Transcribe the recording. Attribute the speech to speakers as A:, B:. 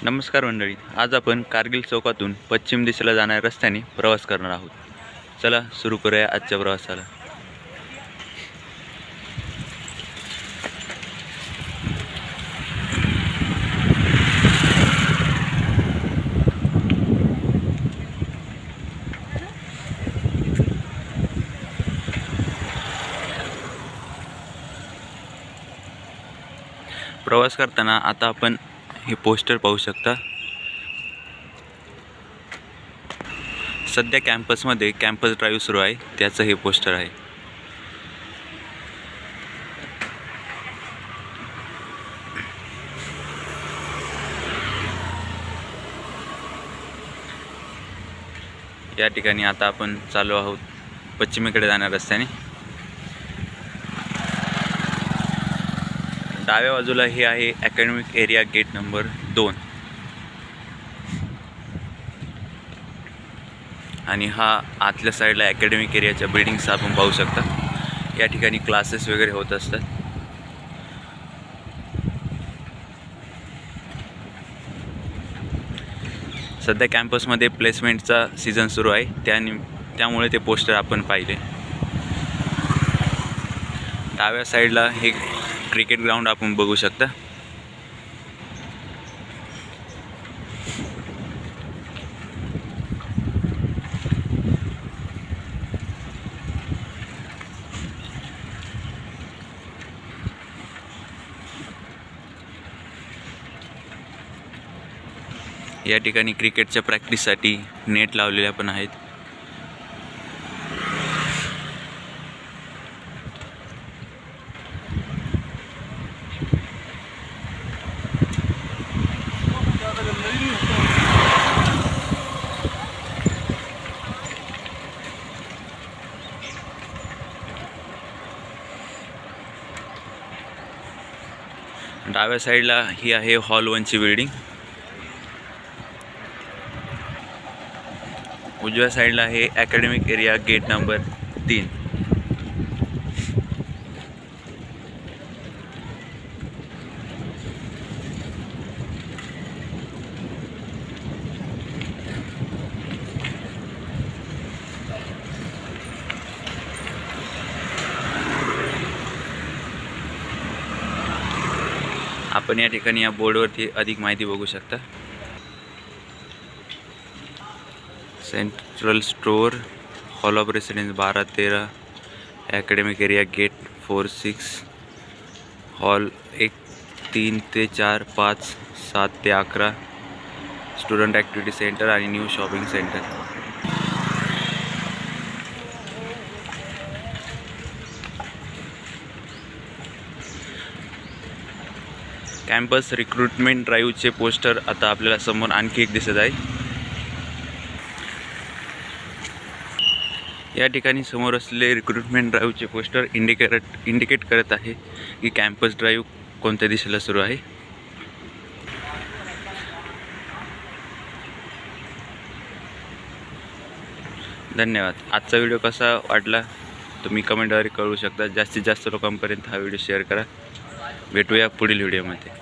A: नमस्कार मंडळी, आज आपण कारगिल चौकातून पश्चिम दिशेला जाणाऱ्या रस्त्याने प्रवास करणार आहोत. चला सुरू करूया आजच्या प्रवासाला. प्रवास करताना आता आपण हे पोस्टर पाहू शकता. सध्या कॅम्पसमध्ये कॅम्पस ड्राईव्ह सुरू आहे, त्याचं हे पोस्टर आहे. या ठिकाणी आता आपण चालू आहोत पश्चिमेकडे जाणाऱ्या रस्त्याने. डाव्या बाजूला हे आहे अकॅडमिक एरिया गेट नंबर 2 आणि हा आतल्या साईडला अकॅडमिक एरियाच्या बिल्डिंग्स आपण पाहू शकता. या ठिकाणी क्लासेस वगैरे होत असतात. सध्या कॅम्पसमध्ये प्लेसमेंटचा सीझन सुरू आहे, त्यामुळे ते पोस्टर आपण पाहिले. डाव्या साईडला हे क्रिकेट ग्राउंड आपण बघू शकता. या ठिकाणी क्रिकेटच्या प्रॅक्टिससाठी नेट लावलेल्या पण आहेत. डाव्या साईडला ही आहे हॉल 1ची बिल्डिंग. उजव्या साईडला आहे अकॅडमिक एरिया गेट नंबर 3. आपण या ठिकाणी या बोर्डवरती अधिक माहिती बघू शकता. Central store, hall of residence 12-13, academic area gate 4-6, hall 1 3 ते 4, 5 7 ते 11, स्टुडंट ॲक्टिव्हिटी सेंटर आणि new shopping centre. Campus recruitment ड्राईव्हचे पोस्टर आता आपल्याला समोर आणखी एक दिसत आहे. या ठिकाणी समोर असलेले रिक्रुटमेंट ड्राईव्हचे पोस्टर इंडिकेट करत आहे की कॅम्पस ड्राईव्ह कोणत्या दिशेला सुरू आहे. धन्यवाद. आजचा व्हिडिओ कसा वाटला तुम्ही कमेंटद्वारे कळवू शकता. जास्तीत जास्त लोकांपर्यंत हा व्हिडिओ शेअर करा. भेटूया पुढील व्हिडिओमध्ये.